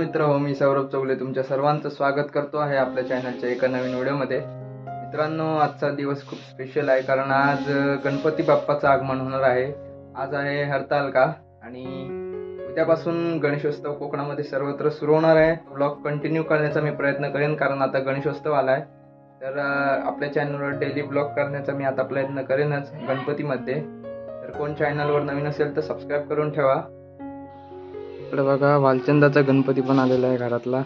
मित्र हो, मी सौरभ चौगले तुमच्या सर्वांचं स्वागत करतो आहे आपल्या चॅनलच्या एका नवीन व्हिडिओमध्ये। मित्रांनो, आजचा दिवस खूप स्पेशल आहे कारण आज गणपती बाप्पाचं आगमन होणार आहे। आज आहे हरतालिका आणि उद्यापासून गणेशोत्सव कोकणामध्ये सर्वत्र सुरू होणार आहे। ब्लॉग कंटिन्यू करण्याचा मी प्रयत्न करेन कारण आता गणेशोत्सव आलाय, तर आपल्या चॅनलवर डेली ब्लॉग करण्याचा मी आता प्रयत्न करेनच गणपतीमध्ये। तर कोण चॅनलवर नवीन असेल तर सबस्क्राईब करून ठेवा। इकडे बघा, वालचंदाचा गणपती पण आलेला आहे घरातला।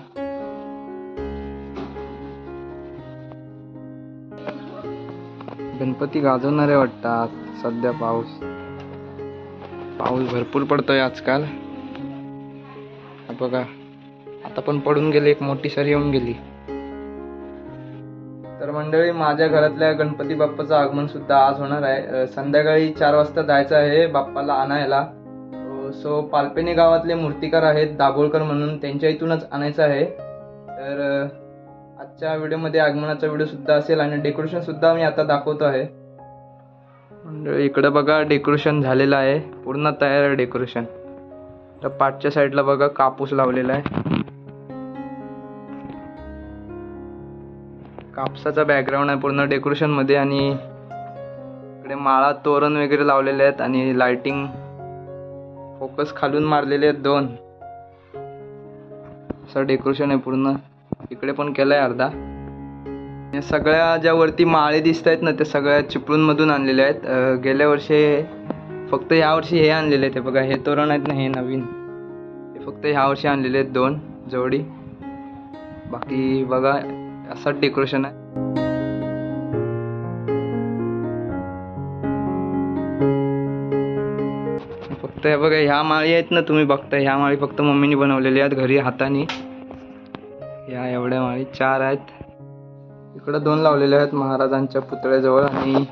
गणपती गाजवणार आहे वाटतं आज। सध्या पाऊस भरपूर पडतोय आजकाल। बघा, आता पण पडून गेली, एक मोठी सरी येऊन गेली। तर मंडळी, माझ्या घरातल्या गणपती बाप्पाचं आगमन सुद्धा आज होणार आहे। संध्याकाळी 4 वाजता जायचं आहे बाप्पाला आणायला। सो पालपेणे गावातले मूर्तिकार आहेत दाभोळकर म्हणून, त्यांच्या इथूनच आणायचं आहे। तर आजच्या व्हिडिओमध्ये आगमनाचा व्हिडिओ सुद्धा असेल आणि डेकोरेशन सुद्धा मी आता दाखवतो आहे। म्हणजे इकडे बघा, डेकोरेशन झालेलं आहे, पूर्ण तयार आहे डेकोरेशन। तर पाठच्या साईडला बघा कापूस लावलेला आहे, कापसाचा बॅकग्राऊंड आहे पूर्ण डेकोरेशन मध्ये। आणि इकडे माळा तोरण वगैरे लावलेले आहेत आणि लाइटिंग फोकस खालून मारलेले आहेत 2। असं डेकोरेशन आहे पूर्ण। इकडे पण केलंय अर्धा। या सगळ्या ज्या वरती माळे दिसत आहेत ना, ते सगळ्या चिपळूण मधून आणलेले आहेत। गेल्या वर्षी फक्त या वर्षी हे आणलेले आहेत। बघा, हे तोरण आहेत ना, हे नवीन, हे फक्त ह्या वर्षी आणलेले आहेत 2 जोडी। बाकी बघा, असं डेकोरेशन आहे। फक्त हे बघा, ह्या माळी आहेत ना, तुम्ही बघताय, ह्या माळी फक्त मम्मीने बनवलेल्या आहेत घरी हाताने। ह्या एवढ्या माळी 4 आहेत। इकडे 2 लावलेल्या आहेत महाराजांच्या पुतळ्याजवळ आणि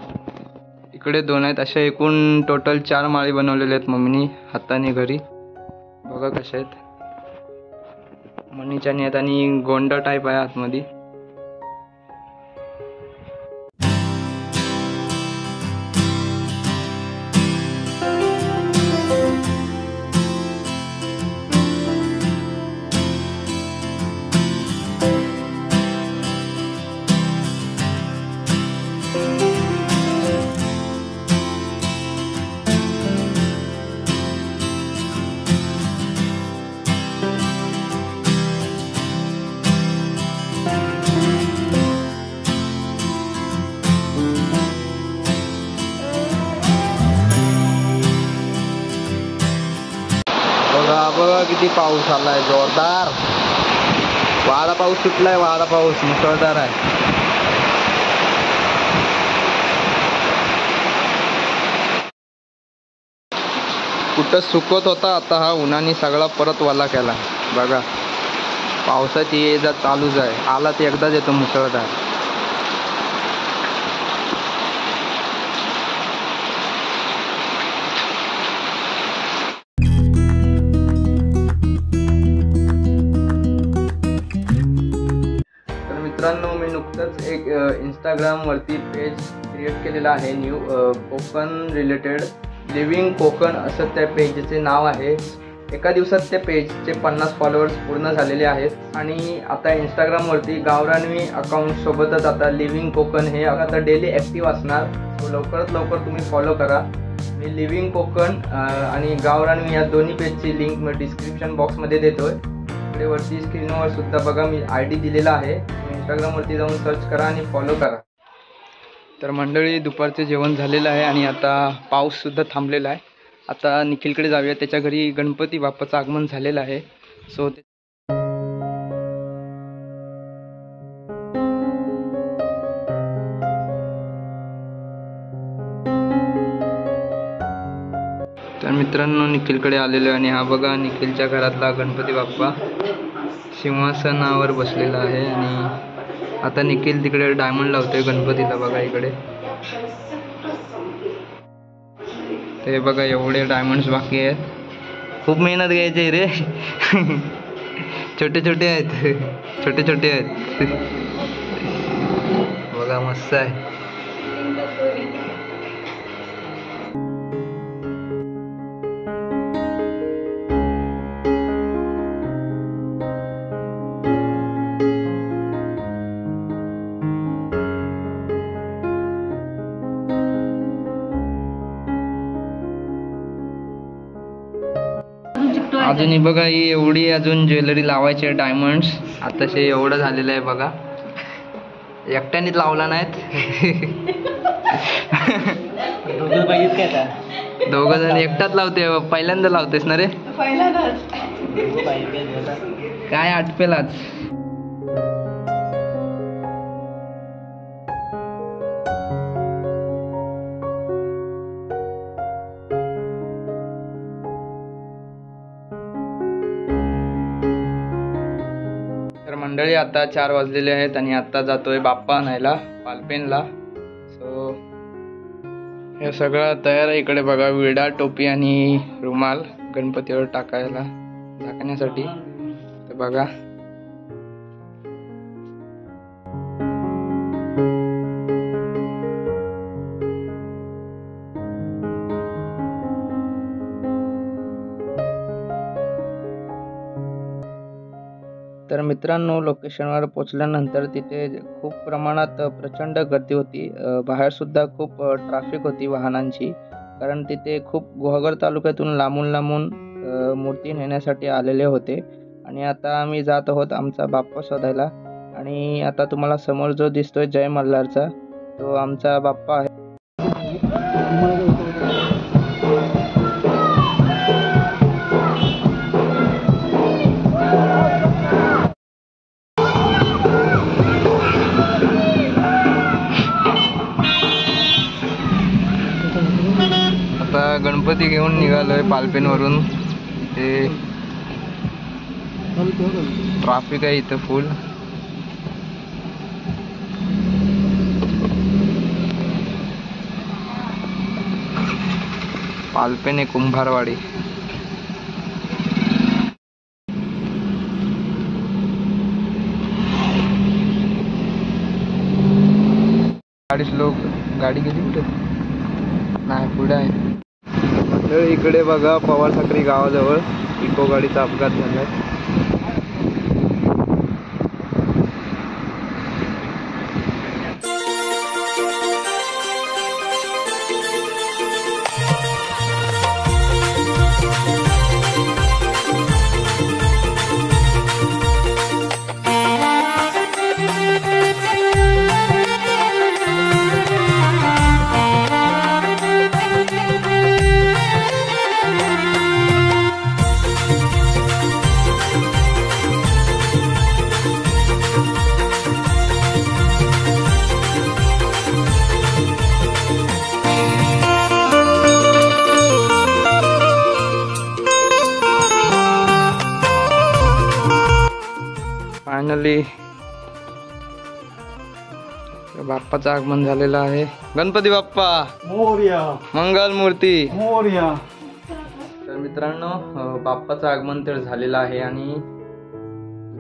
इकडे 2 आहेत। अशा एकूण टोटल 4 माळी बनवलेल्या आहेत मम्मीने हाताने घरी। बघा कशा आहेत, मणीच्या आहेत आणि गोंडा टाईप आहे आतमध्ये। बघा किती पाऊस आलाय, जोरदार वारा पाऊस सुटलाय। वारा पाऊस मुसळधार आहे। कुठं सुकत होता, आता हा उन्हाने सगळा परत वाला केला। बघा, पावसाची ये जा चालूच आहे, आला ते एकदाच येतो मुसळधार। मित्रांनो, मी नुकतंच एक इंस्टाग्रामवरती पेज क्रिएट केलेला आहे new, Konkan related, living Konkan असं त्या पेजचे नाव आहे। एका दिवसात त्या पेजचे 50 फॉलोअर्स पूर्ण झालेले आहेत आणि आता इंस्टाग्रामवरती गावरानवी अकाउंट सोबतच आता लिव्हिंग कोकण हे आता डेली ॲक्टिव्ह असणार। सो लवकरात लवकर तुम्ही फॉलो करा। मी लिव्हिंग कोकण आणि गावरानवी या दोन्ही पेजची लिंक मी डिस्क्रिप्शन बॉक्समध्ये देतोय। इकडे वरती स्क्रीनवर सुद्धा बघा, मी ID दिलेला आहे। इंस्टाग्रामवरती जाऊन सर्च करा आणि फॉलो करा। तर मंडळी, दुपारचे जेवण झालेलं आहे आणि आता पाऊस सुद्धा थांबलेला आहे। आता निखिलकडे जाऊया, त्याच्या घरी गणपती बाप्पाचं आगमन झालेलं आहे। सो तर मित्रांनो, निखिलकडे आलेलो आणि हा बघा निखिलच्या घरातला गणपती बाप्पा सिंहासनावर बसलेला आहे। आणि आता निखिल तिकडे डायमंड लावतोय गणपतीला। बघा इकडे, ते बघा एवढे डायमंड्स बाकी आहेत। खूप मेहनत घ्यायची रे छोटे छोटे आहेत, छोटे छोटे आहेत। बघा मस्त आहे। अजून ही बघा, ही एवढी अजून ज्वेलरी लावायची आहे, डायमंड्स आताशे एवढं झालेलं आहे बघा. एकट्यानेच लावला नाहीत. दोघ जण एकटाच लावते. पहिल्यांदा लावतेस ना रे? काय आटपेलाच. तर मंडळी, आता 4 वाजलेले आहेत आणि आता जातोय बाप्पा आणायला पालपेनला. सो हे सगळं तयार आहे. इकडे बघा, विडा, टोपी आणि रुमाल गणपतीवर टाकायला झाकण्यासाठी. तर बघा, तर मित्रांनो, लोकेशनवर पोचल्यानंतर तिथे खूप प्रमाणात प्रचंड गर्दी होती. बाहेरसुद्धा खूप ट्रॅफिक होती वाहनांची, कारण तिथे खूप गुहागर तालुक्यातून लांबून मूर्ती नेण्यासाठी आलेले होते. आणि आता आम्ही जात आहोत आमचा बाप्पा शोधायला. आणि आता तुम्हाला समोर जो दिसतोय जय मल्हारचा, तो आमचा बाप्पा आहे. आता गणपती घेऊन निघालोय पालपेनवरून. ते ट्रॅफिक आहे इथं फुल. पालपेन आहे कुंभारवाडी. गाडी गेली कुठे? नाही, पुढे आहे. तर इकडे बघा, पवार साखरी गावाजवळ इको गाडीचा अपघात झालाय. फायनली बाप्पाचं आगमन झालेलं आहे. गणपती बाप्पा मोरया, मंगल मूर्ती मोरया. तर मित्रांनो, बाप्पाचं आगमन तर झालेलं आहे आणि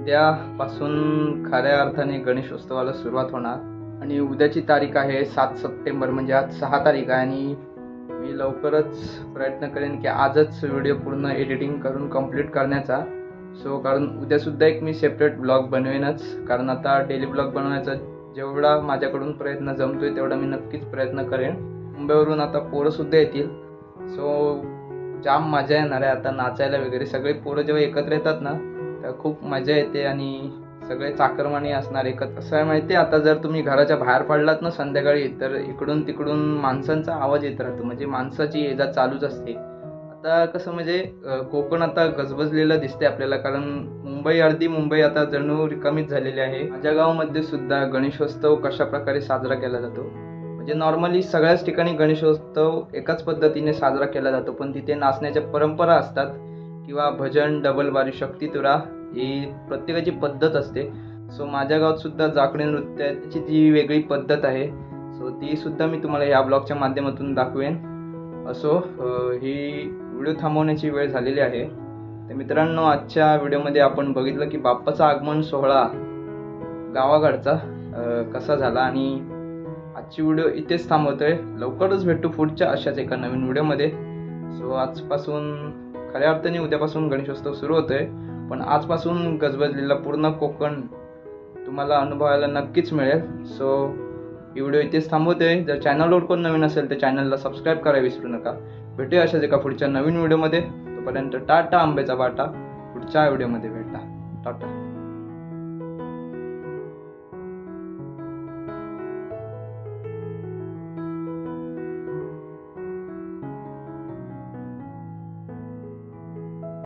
उद्यापासून खऱ्या अर्थाने गणेशोत्सवाला सुरुवात होणार. आणि उद्याची तारीख आहे 7 सप्टेंबर, म्हणजे आज 6 तारीख आहे. आणि मी लवकरच प्रयत्न करेन की आजच व्हिडिओ पूर्ण एडिटिंग करून कंप्लीट करण्याचा. सो कारण उद्यासुद्धा एक मी सेपरेट ब्लॉग बनवेनच, कारण आता डेली ब्लॉग बनवण्याचा जेवढा माझ्याकडून प्रयत्न जमतोय तेवढा मी नक्कीच प्रयत्न करेन. मुंबईवरून आता पोरंसुद्धा येतील. सो जाम मजा येणार आहे आता नाचायला वगैरे. सगळे पोरं जेव्हा एकत्र येतात ना, तर खूप मजा येते आणि सगळे चाकरमानी असणार एकत्र. कसं आहे माहिती आहे, आता जर तुम्ही घराच्या बाहेर पडलात ना संध्याकाळी, तर इकडून तिकडून माणसांचा आवाज येत राहतो, म्हणजे माणसाची ये जा चालूच असते. आता कसं म्हणजे कोकण आता गजबजलेलं दिसते आपल्याला, कारण मुंबई आता जणू रिकामीच झालेली आहे. माझ्या गावामध्ये सुद्धा गणेशोत्सव कशा प्रकारे साजरा केला जातो, म्हणजे नॉर्मली सगळ्याच ठिकाणी गणेशोत्सव एकाच पद्धतीने साजरा केला जातो, पण तिथे नाचण्याच्या परंपरा असतात किंवा भजन, डबल बारी, शक्तितुरा, ही प्रत्येकाची पद्धत असते. सो माझ्या गावात सुद्धा जाकडे नृत्याची ती वेगळी पद्धत आहे. सो ती सुद्धा मी तुम्हाला या ब्लॉगच्या माध्यमातून दाखवेन. असो, ही व्हिडिओ थांबवण्याची वेळ झालेली आहे. तर मित्रांनो, आजच्या व्हिडिओमध्ये आपण बघितलं की बाप्पाचा आगमन सोहळा गावाकडचा कसा झाला, आणि आजची व्हिडिओ इथेच थांबवतोय. लवकरच भेटू पुढच्या अशाच एका नवीन व्हिडिओमध्ये. सो आजपासून खऱ्या अर्थाने उद्यापासून गणेशोत्सव सुरू होतोय, पण आजपासून गजबजलेला पूर्ण कोकण तुम्हाला अनुभवायला नक्कीच मिळेल. सो ही व्हिडिओ इथेच थांबवतोय. जर चॅनलवर कोण नवीन असेल तर चॅनलला सबस्क्राईब करायला विसरू नका. भेटूया अशाच एका पुढच्या नवीन व्हिडिओमध्ये. तोपर्यंत टाटा आंब्याचा वाटा. पुढच्या व्हिडिओमध्ये भेटा. टाटा.